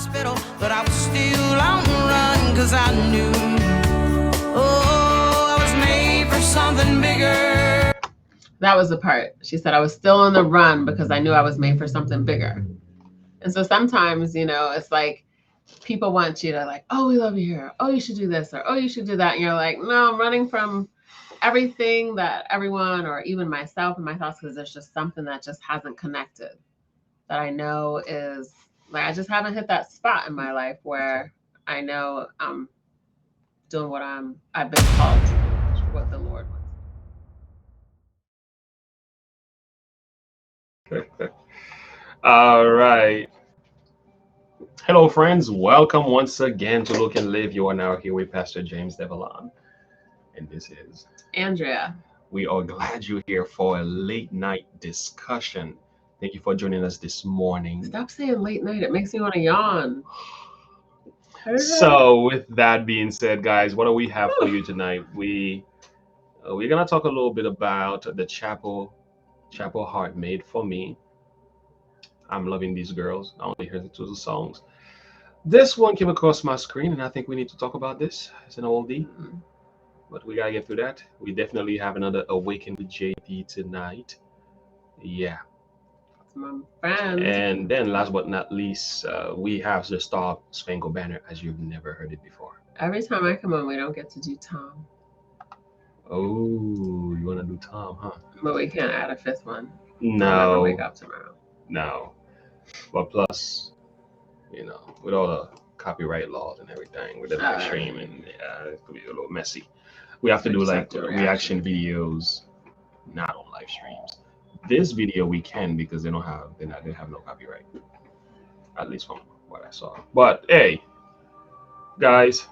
hospital, but I was still on the run, cause I knew, oh, I was made for something bigger. That was the part. She said I was still on the run because I knew I was made for something bigger. And so sometimes, you know, it's like people want you to like, oh, we love you here. Oh, you should do this, or oh, you should do that. And you're like, no, I'm running from everything that everyone, or even myself and my thoughts, because there's just something that just hasn't connected, that I know is like, I just haven't hit that spot in my life where I know I'm doing what I've been called to, what the Lord wants. All right. Hello, friends. Welcome once again to Look and Live. You are now here with Pastor James Devallon. And this is Andrea. We are glad you're here for a late night discussion. Thank you for joining us this morning. Stop saying late night. It makes me want to yawn. So, with that being said, guys, what do we have for you tonight? We're gonna talk a little bit about the chapel Hart made for me. I'm loving these girls. I only heard the two songs. This one came across my screen, and I think we need to talk about this. It's an oldie, but we gotta get through that. We definitely have another Awaken with JP tonight. Yeah. That's my friend. And then, last but not least, we have the Star Spangled Banner, as you've never heard it before. Every time I come on, we don't get to do Tom. Oh, you wanna do Tom, huh? But we can't add a fifth one. No. I'll never wake up tomorrow. No. But plus, you know, with all the copyright laws and everything, with the live streaming, it could be a little messy. We have to do like reaction videos, not on live streams. This video we can because they have no copyright, at least from what I saw. But hey, guys,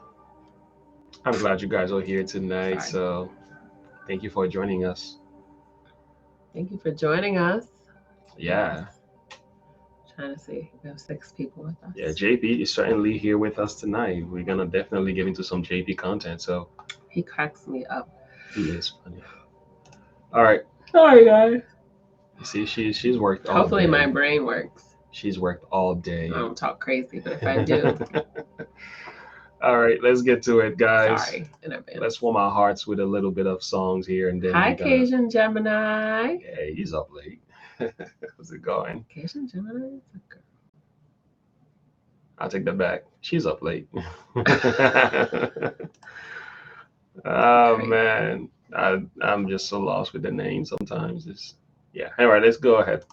I'm glad you guys are here tonight. Sorry. So thank you for joining us. Thank you for joining us. Yeah. Trying to see. We have 6 people with us. Yeah, JP is certainly here with us tonight. We're gonna definitely get into some JP content. So he cracks me up. He is funny. All right. Sorry, guys. See, she's worked all day. Hopefully my brain works. She's worked all day. I don't talk crazy, but if I do. All right, let's get to it, guys. Sorry in advance. Let's warm our hearts with a little bit of songs here and then. Hi, Cajun Gemini. Yeah, he's up late. How's it going? Cajun Gemini? I'll take that back. She's up late. Oh, man. I'm just so lost with the name sometimes. Yeah. All right, let's go ahead.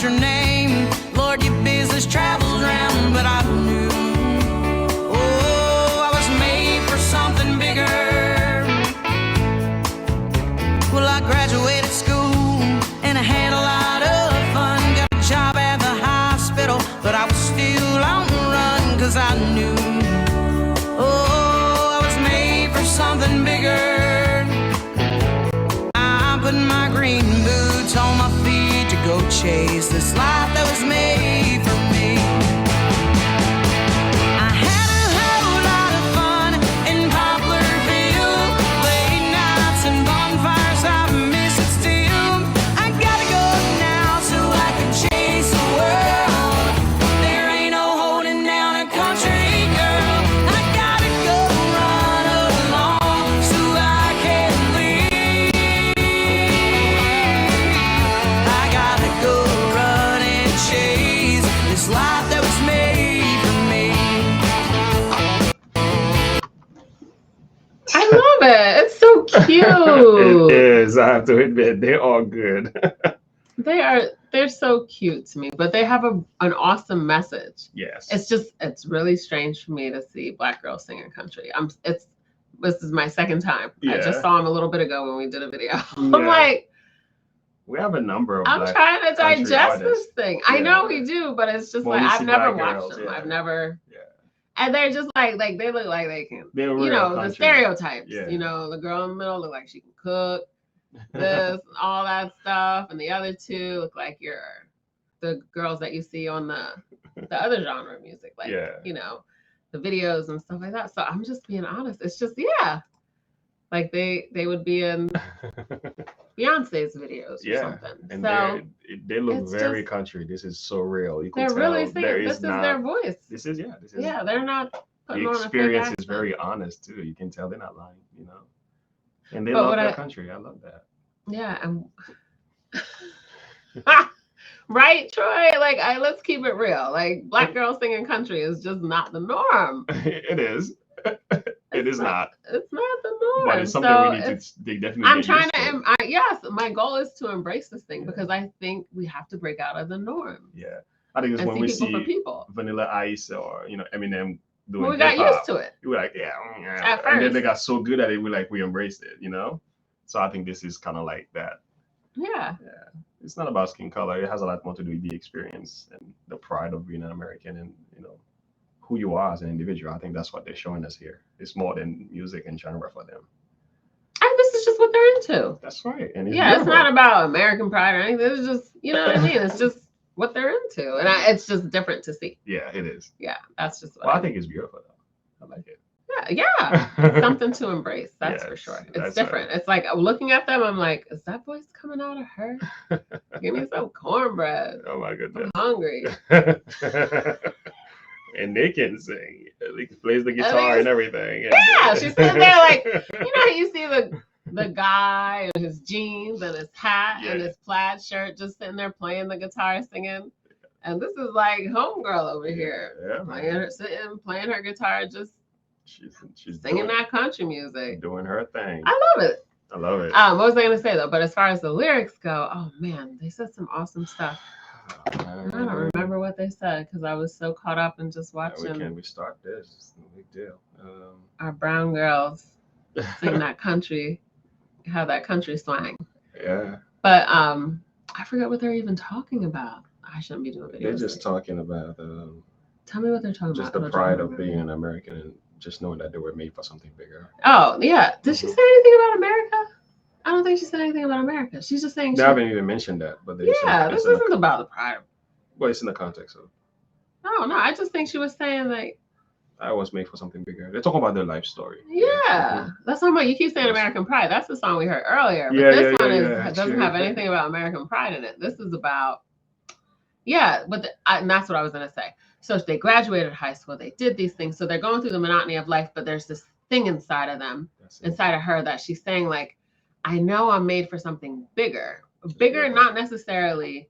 Your name, Lord, your business travels round, but I knew, oh, I was made for something bigger. Well, I graduated school and I had a lot of fun, got a job at the hospital, but I was still on the run, cause I knew, oh, I was made for something bigger. I put my green boots on my feet to go chase this life that was made for me. I had a whole lot of fun in Poplarville, late nights and bonfires, I miss it still. I gotta go now so I can chase the world. There ain't no holding down a country girl. I gotta go run along so I can leave. I gotta go run and chase this life that was made for me. I love it. It's so cute. It is. I have to admit, they're all good. They're so cute to me, but they have an awesome message. Yes. It's really strange for me to see Black girls singing country. This is my second time. Yeah. I just saw him a little bit ago when we did a video. Yeah. I'm like, We have a number of I'm Black trying to country digest this artists. thing. I Yeah. know we do, but it's just Well, like we I've see never Black watched girls, them. yeah. I've never. Yeah. And they're just like they look like they can. They're You real know, the country. stereotypes. Yeah. You know, the girl in the middle look like she can cook. this, all that stuff, and the other two look like the girls that you see on the other genre of music, like you know, the videos and stuff like that. So I'm just being honest. It's just like they would be in Beyonce's videos or something. And so they look very country. This is so real. You can they're tell really saying this is their voice. This is they're not putting the on experience a fake is very honest too. You can tell they're not lying, you know. And they But love their country. I love that. Yeah, and right, Troy? Like, let's keep it real. Like, black girls singing country is just not the norm. It is. It is not. It's not the norm. But it's something we need to. They definitely. I'm trying to. Yes, my goal is to embrace this thing because I think we have to break out of the norm. Yeah, I think it's when we see Vanilla Ice or Eminem doing. We got used to it. We were like, and then they got so good at it. We embraced it, you know. So I think this is kind of like that. Yeah. It's not about skin color. It has a lot more to do with the experience and the pride of being an American and, you know, who you are as an individual. I think that's what they're showing us here. It's more than music and genre for them. And this is just what they're into. That's right. And it's not about American pride or anything. It's just, you know what I mean? It's just what they're into. And it's just different to see. Yeah, it is. Yeah, that's just what I think it's beautiful, though. I like it. Yeah. Something to embrace. That's for sure. It's different. Right. It's like looking at them, I'm like, is that voice coming out of her? Give me some cornbread. Oh my goodness. I'm hungry. And they can sing. He plays the guitar and everything. Yeah, she's sitting there like, you know, you see the guy in his jeans and his hat and his plaid shirt just sitting there playing the guitar, singing. And this is like homegirl over here. Playing her guitar, just she's singing that country music. Doing her thing. I love it. What was I going to say, though? But as far as the lyrics go, oh, man, they said some awesome stuff. I don't remember what they said because I was so caught up in just watching. Can we start this? It's no big deal. Our brown girls sing that country, have that country slang. Yeah. But I forget what they're even talking about. I shouldn't be doing videos. They're just talking about. Tell me what they're talking about. Just the pride of being an American and just knowing that they were made for something bigger. Oh, yeah. Did she say anything about America? I don't think she said anything about America. She's just saying. They haven't even mentioned that, but this isn't about the pride. Well, it's in the context of. No, I just think she was saying like. I was made for something bigger. They're talking about their life story. Yeah, that's what I'm like. You keep saying American Pride. That's the song we heard earlier. But this one doesn't have anything about American Pride in it. This is about. And that's what I was gonna say. So they graduated high school. They did these things. So they're going through the monotony of life, but there's this thing inside of them, inside of her, that she's saying like, I know I'm made for something bigger. Bigger, not necessarily.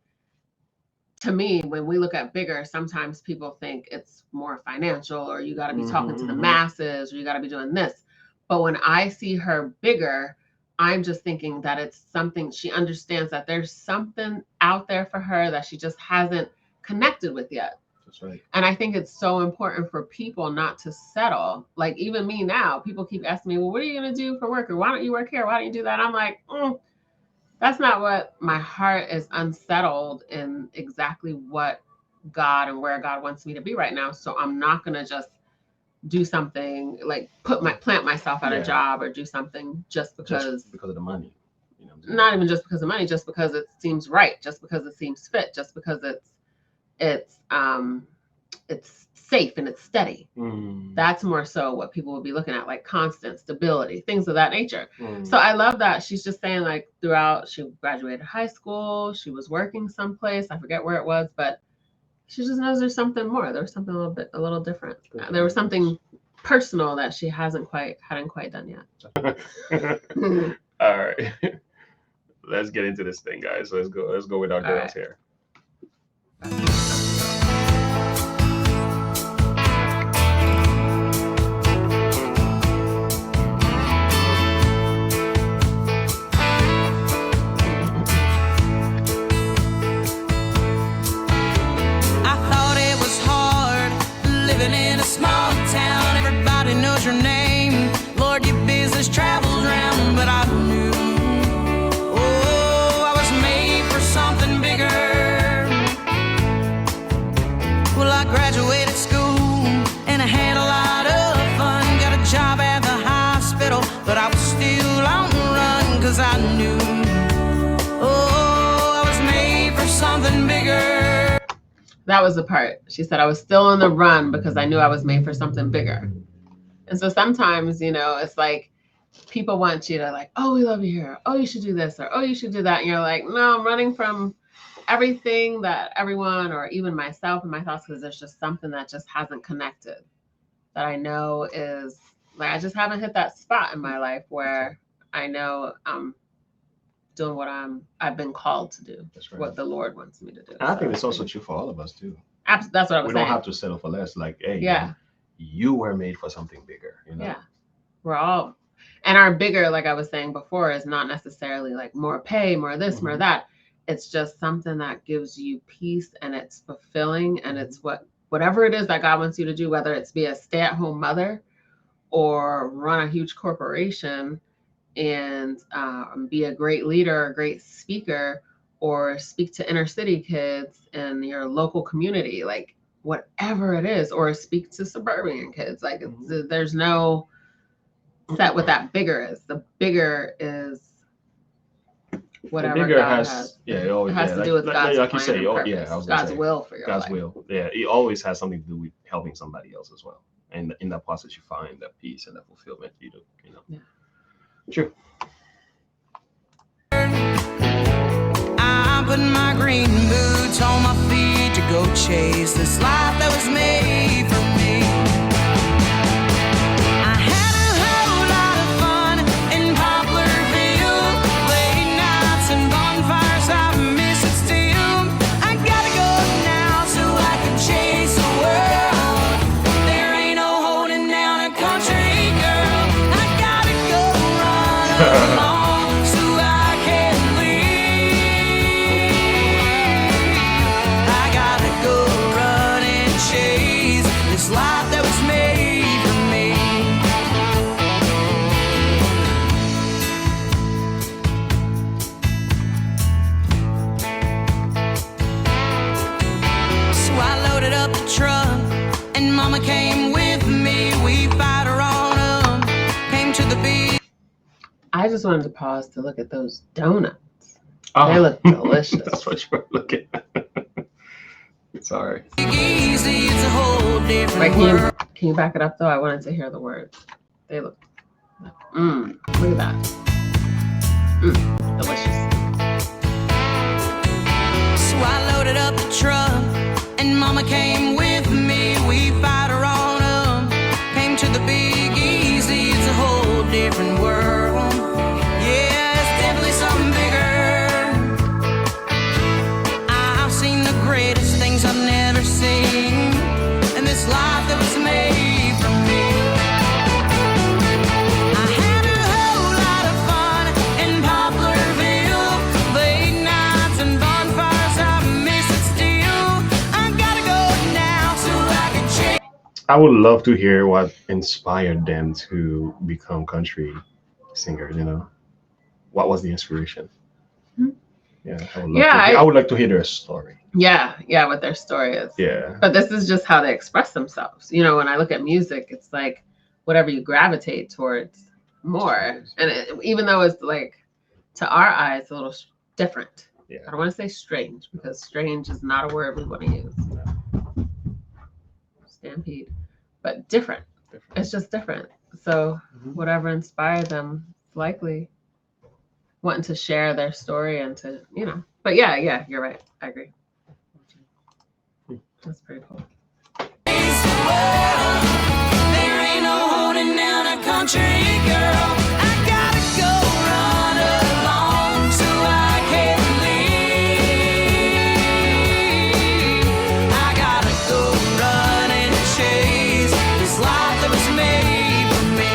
To me, when we look at bigger, sometimes people think it's more financial or you got to be talking to the masses or you got to be doing this. But when I see her bigger, I'm just thinking that it's something she understands that there's something out there for her that she just hasn't connected with yet. That's right. And I think it's so important for people not to settle. Like even me now, people keep asking me, well, what are you going to do for work? Or why don't you work here? Why don't you do that? I'm like, that's not what my heart is unsettled in exactly what God and where God wants me to be right now. So I'm not going to just do something like plant myself at a job or do something just because of the money. You know, not even just because of money, just because it seems right, just because it seems fit, just because it's safe and it's steady. That's more so what people will be looking at, like constant stability, things of that nature. So I love that she's just saying like throughout, she graduated high school, she was working someplace, I forget where it was, but she just knows there's something more. There was something a little different. There was something personal that she hadn't quite done yet. All right. Let's get into this thing, guys. Let's go with our girls here. In a small town, everybody knows your name. Lord, your business travels around, but I knew, I was made for something bigger. Well, I graduated school and I had a lot of fun. Got a job at the hospital, but I was still on the run, 'cause I knew That was the part. She said, I was still on the run because I knew I was made for something bigger. And so sometimes, it's like people want you to like, oh, we love you here. Oh, you should do this, or oh, you should do that. And you're like, no, I'm running from everything that everyone, or even myself and my thoughts, because there's just something that just hasn't connected, that I know is like, I just haven't hit that spot in my life where I know I'm doing what I've been called to do. That's right. What the Lord wants me to do. And I think it's also true for all of us too. That's what I was saying. We don't have to settle for less. Like, hey, yeah, you were made for something bigger. Yeah, we're all, and our bigger, like I was saying before, is not necessarily like more pay, more this, more that. It's just something that gives you peace, and it's fulfilling, and it's whatever it is that God wants you to do, whether it's be a stay-at-home mother or run a huge corporation and be a great leader, a great speaker, or speak to inner city kids in your local community, like whatever it is, or speak to suburban kids. Like there's no set what that bigger is. The bigger is whatever the bigger God has. Yeah, it always has to do with God's like plan you say, God's will for your life. God's will. Yeah, it always has something to do with helping somebody else as well. And in that process, you find that peace and that fulfillment. Yeah. True. I put my green boots on my feet to go chase this life that was made for me. I had a whole lot of fun in Poplarville, late nights and bonfires, I miss it still. I gotta go now so I can chase the world. There ain't no holding down a country girl. I gotta go run along so I can leave. I gotta go run and chase this life that was made for me. So I loaded up the truck and Mama came with me. We fired her on up, came to the beach. I just wanted to pause to look at those donuts. They look delicious. That's what you were looking at. Sorry. Easy, it's a whole different Wait, world. can you back it up though? I wanted to hear the words. They look. Look at that. Delicious. So I loaded up the truck and Mama came with me. We fired her on up, came to the Big Easy. It's a whole different world. Yeah, it's definitely something bigger. I've seen the greatest things I've never seen, and this life that was made for me. I had a whole lot of fun in Poplarville, late nights and bonfires, I miss it still. I gotta go now so I can change. I would love to hear what inspired them to become country singers. What was the inspiration? Yeah, I would like to hear their story. Yeah, what their story is. Yeah. But this is just how they express themselves. When I look at music, it's like whatever you gravitate towards more. And even though it's like, to our eyes, a little different. Yeah. I don't want to say strange, because strange is not a word we want to use. Stampede. But different. It's just different. So whatever inspired them, likely wanting to share their story and to, But yeah, you're right. I agree. That's pretty cool. There ain't no holding down a country girl. I gotta go run along so I can leave. I gotta go run and chase this life that was made for me.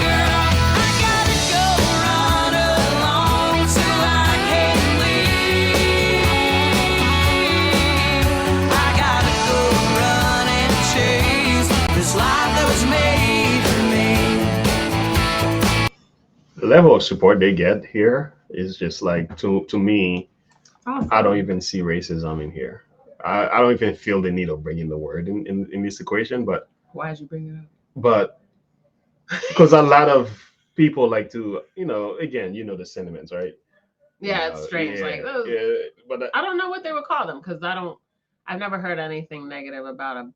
girl. I gotta go run along till I can leave. I gotta go run and chase this life that was made for me. The level of support they get here is just like to me. Awesome. I don't even see racism in here. I don't even feel the need of bringing the word in this equation, but Why'd you bring it up? but because a lot of people like to, again, the sentiments, right? Yeah, it's strange. Yeah, Like, oh, yeah, but I don't know what they would call them because I've never heard anything negative about a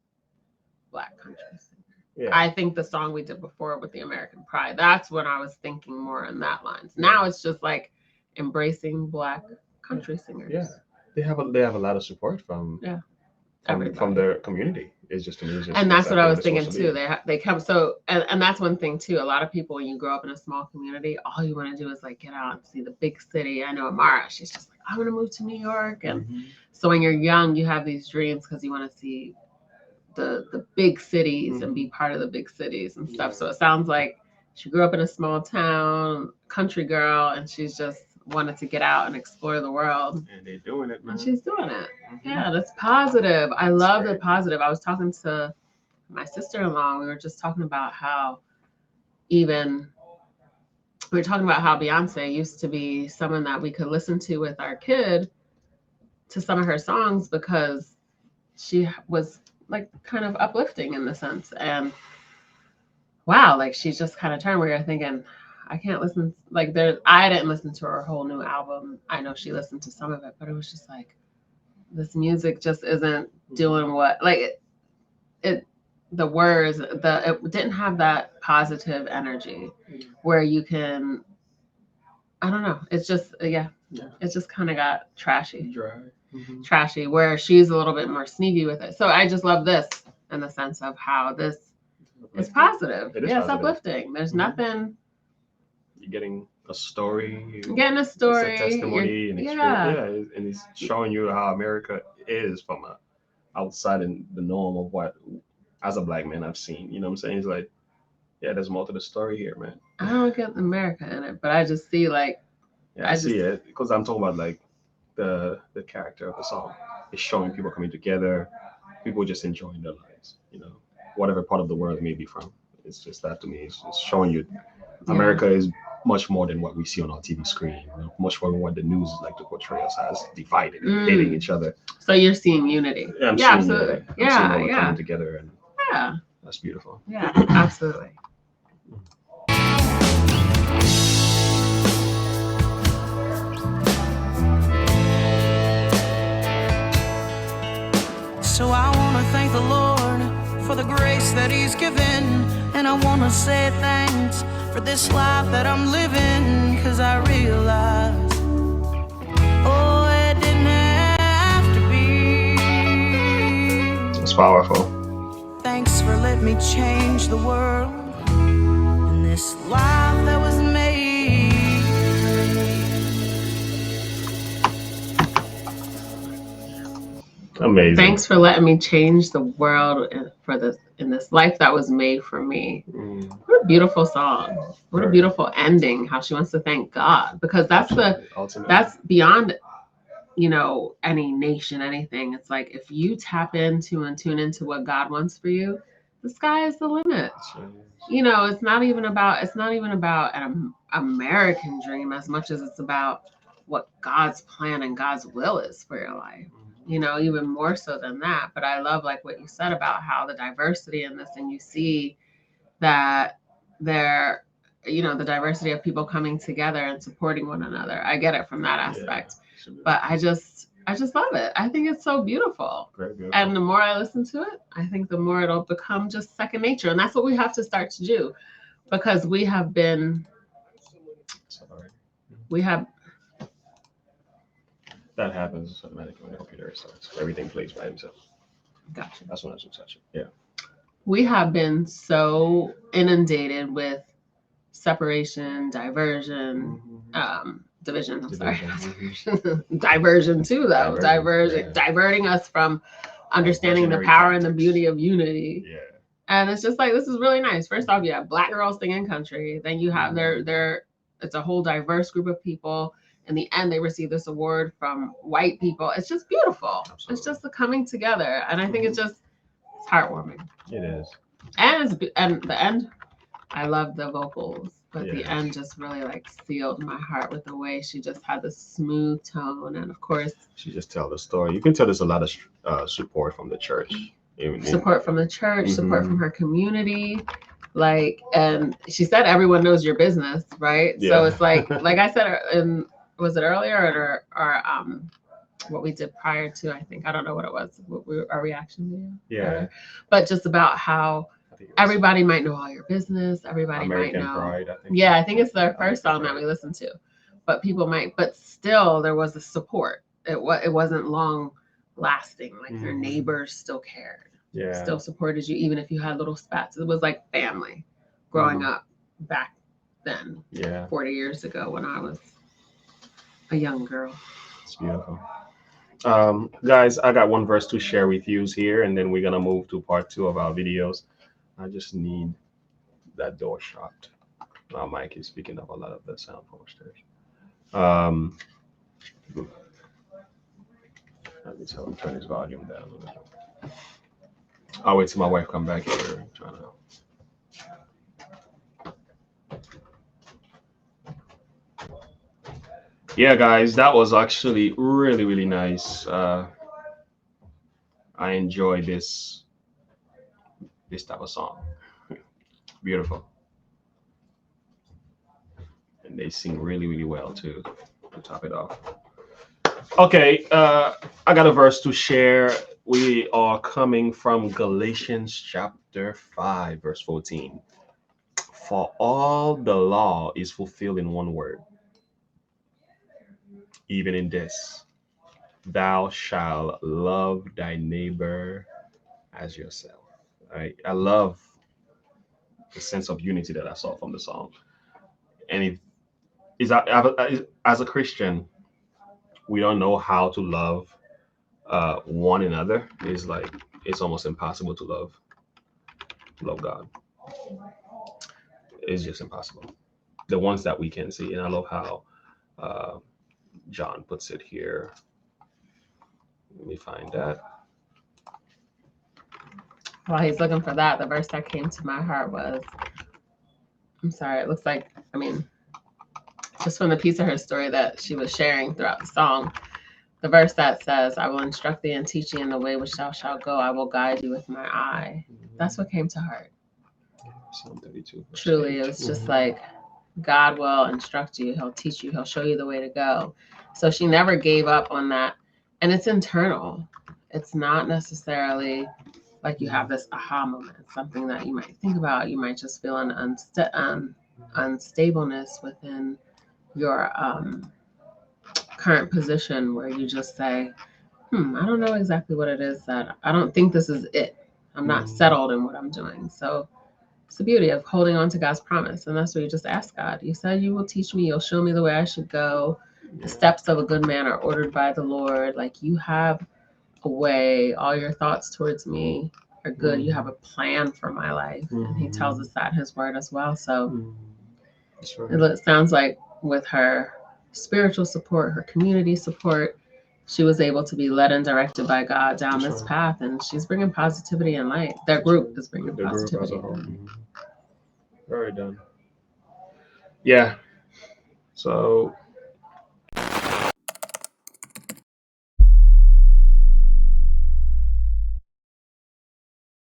Black country singer. yeah, I think the song we did before with the American Pride, that's when I was thinking more in that lines. Now it's just like embracing Black country singers. yeah. They have a lot of support from Everybody. their community. It's just amazing. And that's what I was thinking too. They come so, and that's one thing too. A lot of people, when you grow up in a small community, all you want to do is like get out and see the big city. I know Amara, she's just like, I want to move to New York. And so when you're young, you have these dreams because you want to see the big cities and be part of the big cities and stuff. So it sounds like she grew up in a small town, country girl, and she's just wanted to get out and explore the world. And they're doing it, man. And she's doing it. Yeah, that's positive. I love the positive. I was talking to my sister-in-law. We were just talking about how Beyonce used to be someone that we could listen to with our kid to some of her songs because she was like kind of uplifting in the sense. And wow, like she's just kind of turned where you're thinking, I can't listen. Like I didn't listen to her whole new album. I know she listened to some of it, but it was just like, this music just isn't doing what, like the words, it didn't have that positive energy where you can, I don't know. It's just, it just kind of got trashy. Trashy, where she's a little bit more sneaky with it. So I just love this in the sense of how this is positive. It's uplifting. There's nothing. You're getting a story. You're getting a story. It's a testimony and experience. And it's showing you how America is from outside in the norm of what, as a Black man, I've seen. You know what I'm saying? It's like, there's more to the story here, man. I don't get America in it, but I just see like. I see it because I'm talking about like the character of the song. It's showing people coming together, people just enjoying their lives. Whatever part of the world they may be from. It's just that to me. It's showing you America is much more than what we see on our TV screen. Much more than what the news like to portray us as divided and hating each other. So you're seeing unity. Yeah, absolutely. I'm seeing coming together, and that's beautiful. Yeah, absolutely. So I want to thank the Lord for the grace that He's given. And I want to say thanks for this life that I'm living. Cause I realize, it didn't have to be. It's powerful. Thanks for letting me change the world. And this life that was made. Amazing. Thanks for letting me change the world in this life that was made for me. What a beautiful song. What a beautiful ending. How she wants to thank God, because that's beyond, any nation, anything. It's like if you tap into and tune into what God wants for you, the sky is the limit. It's not even about an American dream as much as it's about what God's plan and God's will is for your life. Even more so than that. But I love like what you said about how the diversity in this, and you see that the diversity of people coming together and supporting one another. I get it from that aspect, but I just love it. I think it's so beautiful. Very beautiful. And the more I listen to it, I think the more it'll become just second nature. And that's what we have to start to do, because we have that happens automatically when the computer starts. Everything plays by itself. Gotcha. That's when I should touch it. Yeah. We have been so inundated with separation, diversion, division. I'm sorry. Diversion too, though. Diverting us from understanding the power and the beauty of unity. Yeah. And it's just like, this is really nice. First off, you have Black girls singing country. Then you have it's a whole diverse group of people. In the end, they receive this award from white people. It's just beautiful. Absolutely. It's just the coming together. And I think it's heartwarming. It is. And the end, I love the vocals. But the Yeah. end just really like sealed my heart with the way she just had this smooth tone. And of course, She just tell the story. You can tell there's a lot of support from the church. support from the church, support Mhm. from her community. Like, and she said everyone knows your business, right? So Yeah. it's like I said, was it earlier or what we did prior to, I think, I don't know what it was, our reaction video? Yeah. But just about how I think it was everybody might know all your business. Everybody American might know. Pride, I think. Yeah, I think it's the American first song that Pride. we listened to. But people might, but still there was a support. It wasn't long lasting. Like your Mhm. neighbors still cared. Yeah. Still supported you, even if you had little spats. It was like family growing up back then, Yeah. 40 years ago when I was a young girl. It's beautiful. Guys, I got one verse to share with you here, and then we're gonna move to part 2 of our videos. I just need that door shut. My mic is picking up a lot of the sound from upstairs. Let me tell him turn his volume down a little bit. I'll wait till my wife come back here. I'm trying to. Yeah, guys, that was actually really, really nice. I enjoy this type of song. Beautiful. And they sing really, really well too, to top it off. Okay, I got a verse to share. We are coming from Galatians chapter 5, verse 14. For all the law is fulfilled in one word, even in this, thou shalt love thy neighbor as yourself. Right? I love the sense of unity that I saw from the song. And it is as a Christian, we don't know how to love one another. It's almost impossible to love God. It's just impossible. The ones that we can see, and I love how John puts it here. Let me find that. While he's looking for that, the verse that came to my heart was, I'm sorry, it looks like, just from the piece of her story that she was sharing throughout the song, the verse that says, I will instruct thee and teach thee in the way which thou shalt go. I will guide you with my eye. That's what came to heart. Psalm 32. Truly, it was just like, God will instruct you. He'll teach you. He'll show you the way to go. So she never gave up on that. And it's internal. It's not necessarily like you have this aha moment. It's something that you might think about. You might just feel an unstableness within your current position where you just say, I don't know exactly what it is that I don't think this is it. I'm not settled in what I'm doing. So it's the beauty of holding on to God's promise. And that's what you just ask God. You said you will teach me. You'll show me the way I should go. The steps of a good man are ordered by the Lord. Like you have a way. All your thoughts towards me are good. You have a plan for my life. And he tells us that in his word as well. So it sounds like with her spiritual support, her community support, she was able to be led and directed by God down this path, and she's bringing positivity and light. Their group is bringing positivity. Very done. Yeah. So